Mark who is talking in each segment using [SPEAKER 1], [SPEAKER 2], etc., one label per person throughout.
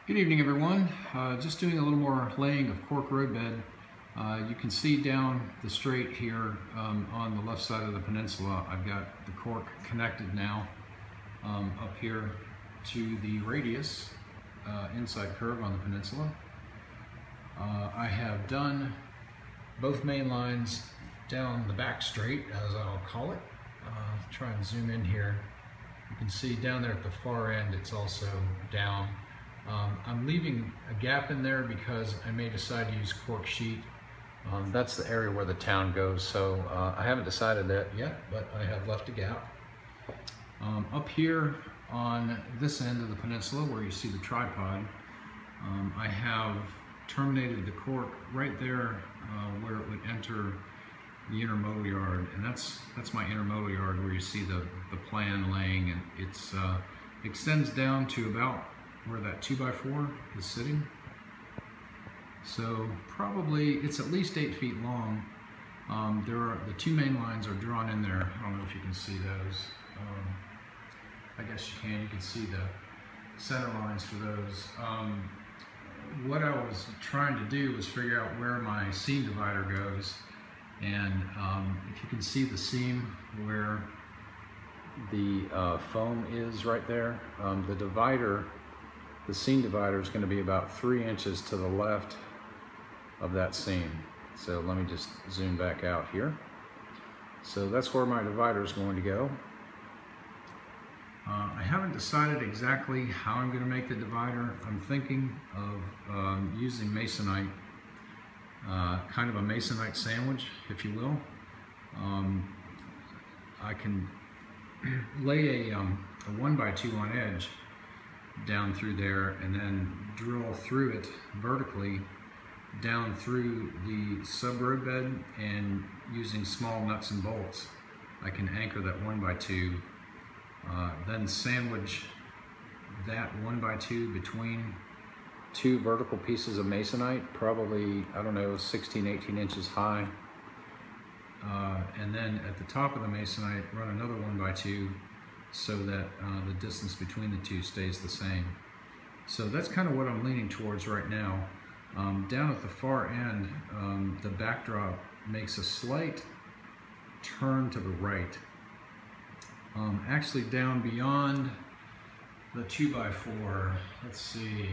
[SPEAKER 1] Good evening, everyone. Just doing a little more laying of cork roadbed. You can see down the straight here on the left side of the peninsula, I've got the cork connected now up here to the radius inside curve on the peninsula. I have done both main lines down the back straight, as I'll call it. Try and zoom in here. You can see down there at the far end, it's also down. I'm leaving a gap in there because I may decide to use cork sheet. That's the area where the town goes, so I haven't decided that yet, but I have left a gap. Up here on this end of the peninsula where you see the tripod, I have terminated the cork right there where it would enter the intermodal yard, and that's my intermodal yard where you see the plan laying, and it's extends down to about where that 2x4 is sitting. So probably it's at least 8 feet long. The two main lines are drawn in there. I don't know if you can see those. I guess you can. You can see the center lines for those. What I was trying to do was figure out where my seam divider goes, and if you can see the seam where the foam is right there, the seam divider is going to be about 3 inches to the left of that seam. So let me just zoom back out here. So that's where my divider is going to go. I haven't decided exactly how I'm going to make the divider. I'm thinking of using masonite, kind of a masonite sandwich, if you will. I can lay a 1x2 on edge down through there and then drill through it vertically down through the sub roadbed, and using small nuts and bolts I can anchor that 1x2, then sandwich that 1x2 between two vertical pieces of masonite, probably, I don't know, 16-18 inches high, and then at the top of the masonite run another 1x2 so that the distance between the two stays the same. So that's kind of what I'm leaning towards right now. Down at the far end, the backdrop makes a slight turn to the right. Actually down beyond the 2x4, let's see,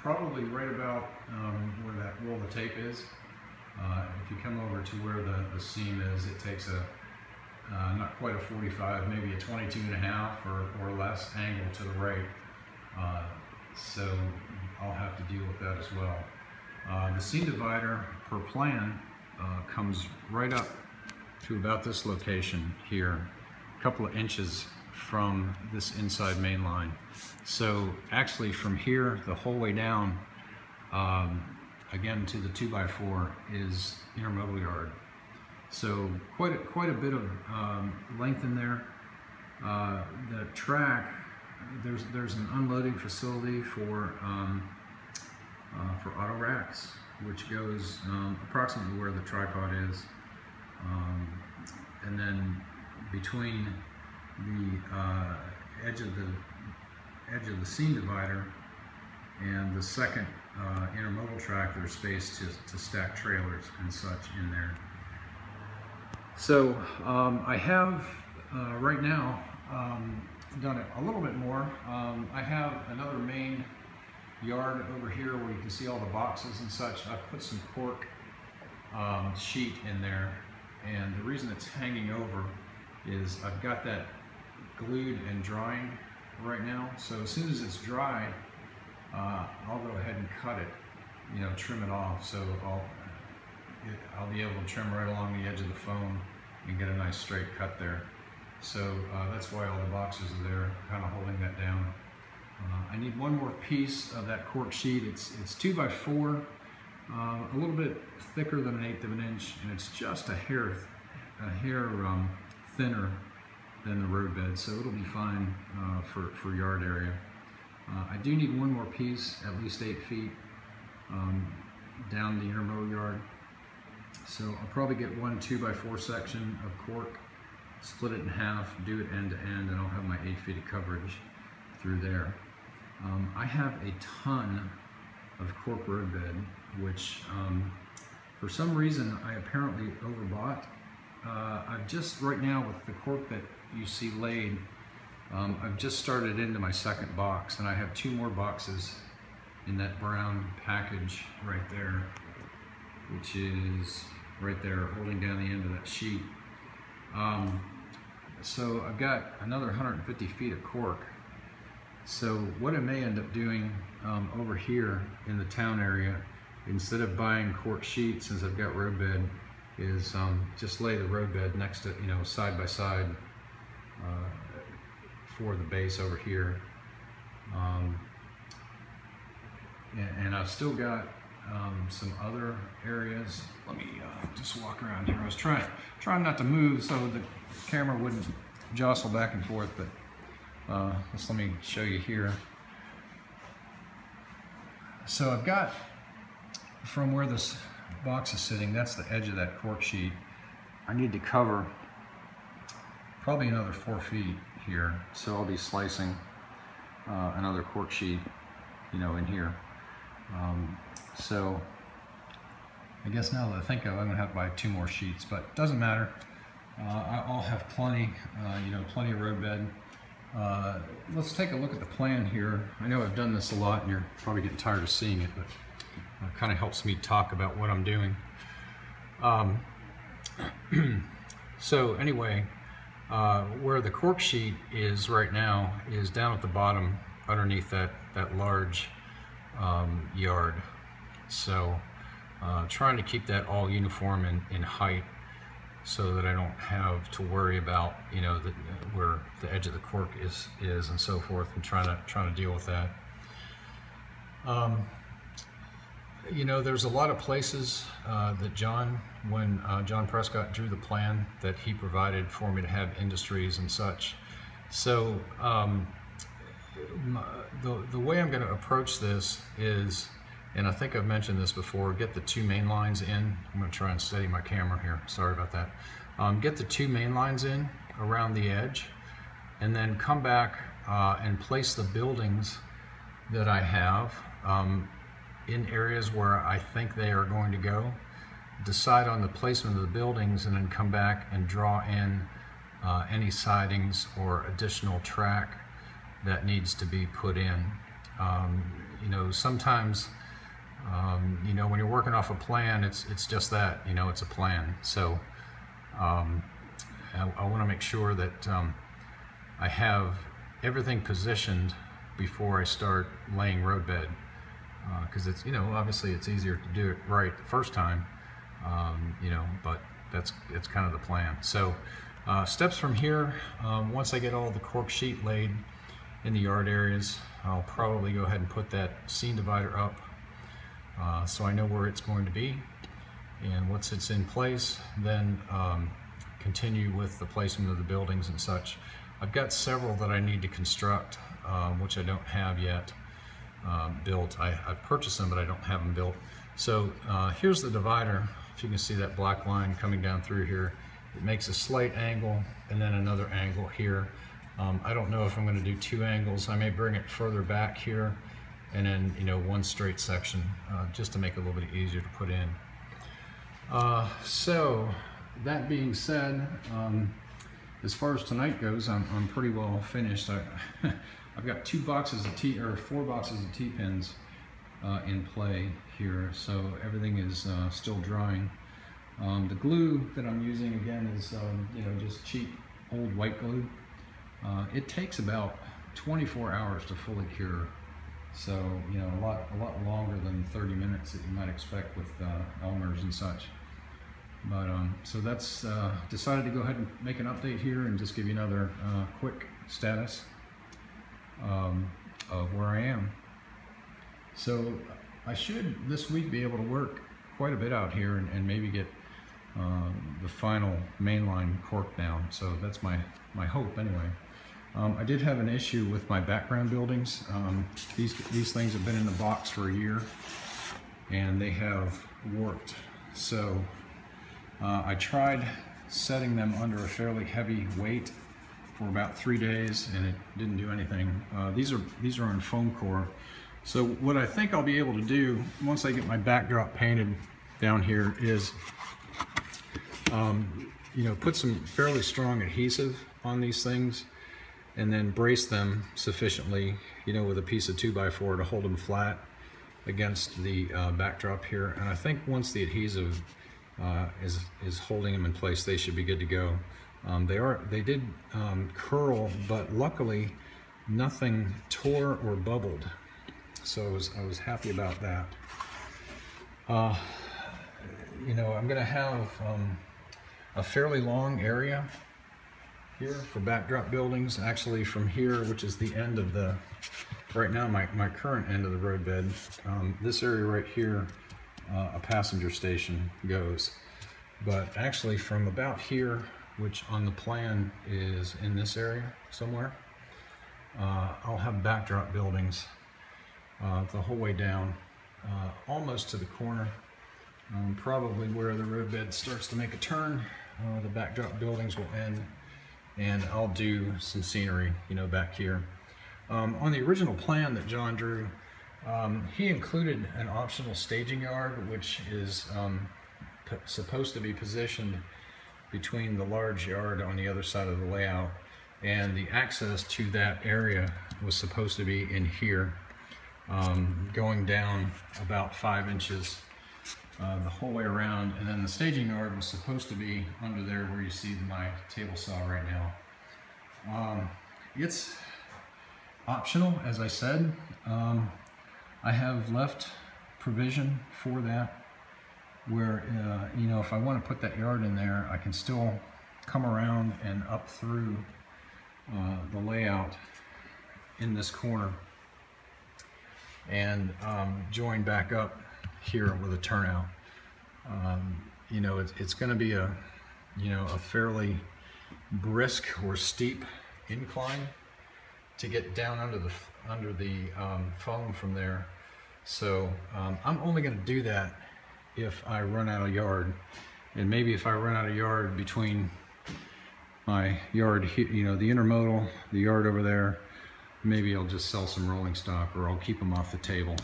[SPEAKER 1] probably right about where that roll of tape is. If you come over to where the seam is, it takes a not quite a 45, maybe a 22.5 or less angle to the right. So I'll have to deal with that as well. The seam divider per plan comes right up to about this location here, a couple of inches from this inside main line. So actually from here the whole way down, again to the 2x4 is intermodal yard. So quite a bit of length in there. The track, there's an unloading facility for auto racks, which goes approximately where the tripod is, and then between the edge of the seam divider and the second intermodal track, there's space to stack trailers and such in there. So I have right now done it a little bit more. I have another main yard over here where you can see all the boxes and such. I've put some cork sheet in there, and the reason it's hanging over is I've got that glued and drying right now. So as soon as it's dry, I'll go ahead and cut it, trim it off. So I'll be able to trim right along the edge of the foam and get a nice straight cut there. So that's why all the boxes are there, kind of holding that down. I need one more piece of that cork sheet. It's 2x4, a little bit thicker than 1/8 of an inch, and it's just a hair thinner than the roadbed, so it'll be fine for yard area. I do need one more piece, at least 8 feet down the intermodal yard. So I'll probably get one 2x4 section of cork, split it in half, do it end to end, and I'll have my 8 feet of coverage through there. I have a ton of cork roadbed, which for some reason I apparently overbought. I've just, right now with the cork that you see laid, I've just started into my second box, and I have 2 more boxes in that brown package right there, which is right there holding down the end of that sheet. So I've got another 150 feet of cork. So what I may end up doing over here in the town area, instead of buying cork sheets, since I've got roadbed, is just lay the roadbed next to, side by side for the base over here. And I've still got some other areas. Let me just walk around here. I was trying not to move so the camera wouldn't jostle back and forth, but let me show you here. So I've got, from where this box is sitting, that's the edge of that cork sheet. I need to cover probably another 4 feet here, so I'll be slicing another cork sheet, in here. So I guess now that I think of it, I'm gonna have to buy 2 more sheets, but it doesn't matter. I'll have plenty, plenty of roadbed. Let's take a look at the plan here. I know I've done this a lot and you're probably getting tired of seeing it, but it kind of helps me talk about what I'm doing. So anyway, where the cork sheet is right now is down at the bottom underneath that large yard. So trying to keep that all uniform in height, so that I don't have to worry about where the edge of the cork is and so forth, and trying to deal with that. There's a lot of places that when John Prescott drew the plan, that he provided for me to have industries and such. So the way I'm going to approach this is, and I think I've mentioned this before, get the 2 main lines in. I'm going to try and steady my camera here, sorry about that. Get the 2 main lines in around the edge, and then come back and place the buildings that I have in areas where I think they are going to go. Decide on the placement of the buildings, and then come back and draw in any sidings or additional track that needs to be put in. Sometimes when you're working off a plan, it's just that, it's a plan. So I want to make sure that I have everything positioned before I start laying roadbed, because it's, obviously it's easier to do it right the first time, but it's kind of the plan. So steps from here, once I get all the cork sheet laid in the yard areas, I'll probably go ahead and put that seam divider up, so I know where it's going to be. And once it's in place, then continue with the placement of the buildings and such. I've got several that I need to construct, which I don't have yet built. I've purchased them, but I don't have them built. So here's the divider. If you can see that black line coming down through here, it makes a slight angle and then another angle here. I don't know if I'm going to do 2 angles. I may bring it further back here, and then 1 straight section, just to make it a little bit easier to put in. So that being said, as far as tonight goes, I'm pretty well finished. I've got 4 boxes of T-pins in play here, so everything is still drying. The glue that I'm using, again, is just cheap old white glue. It takes about 24 hours to fully cure, so a lot longer than 30 minutes that you might expect with Elmer's and such. But so that's decided to go ahead and make an update here and just give you another quick status of where I am. So I should this week be able to work quite a bit out here and maybe get the final mainline cork down. So that's my hope anyway. I did have an issue with my background buildings. These things have been in the box for a year and they have warped. So I tried setting them under a fairly heavy weight for about 3 days and it didn't do anything. These are on foam core. So what I think I'll be able to do once I get my backdrop painted down here is you know, put some fairly strong adhesive on these things and then brace them sufficiently, you know, with a piece of 2x4 to hold them flat against the backdrop here. And I think once the adhesive is holding them in place, they should be good to go. They did curl, but luckily nothing tore or bubbled, so I was happy about that. You know, I'm going to have a fairly long area here for backdrop buildings. Actually, from here, which is the end of the, right now my current end of the roadbed, this area right here, a passenger station goes. But actually from about here, which on the plan is in this area somewhere, I'll have backdrop buildings the whole way down, almost to the corner, probably where the roadbed starts to make a turn. The backdrop buildings will end, and I'll do some scenery, you know, back here. On the original plan that John drew, he included an optional staging yard, which is supposed to be positioned between the large yard on the other side of the layout, and the access to that area was supposed to be in here, going down about 5 inches the whole way around, and then the staging yard was supposed to be under there where you see my table saw right now. It's optional, as I said. I have left provision for that, where you know, if I want to put that yard in there, I can still come around and up through the layout in this corner and join back up here with a turnout. You know, it's going to be a, you know, a fairly brisk or steep incline to get down under the foam from there. So I'm only going to do that if I run out of yard, and maybe if I run out of yard between my yard, you know, the intermodal, the yard over there, maybe I'll just sell some rolling stock, or I'll keep them off the table.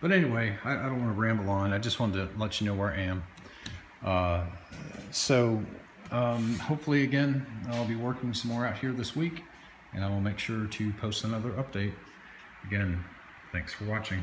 [SPEAKER 1] But anyway, I don't want to ramble on. I just wanted to let you know where I am. Hopefully again, I'll be working some more out here this week, and I will make sure to post another update. Again, thanks for watching.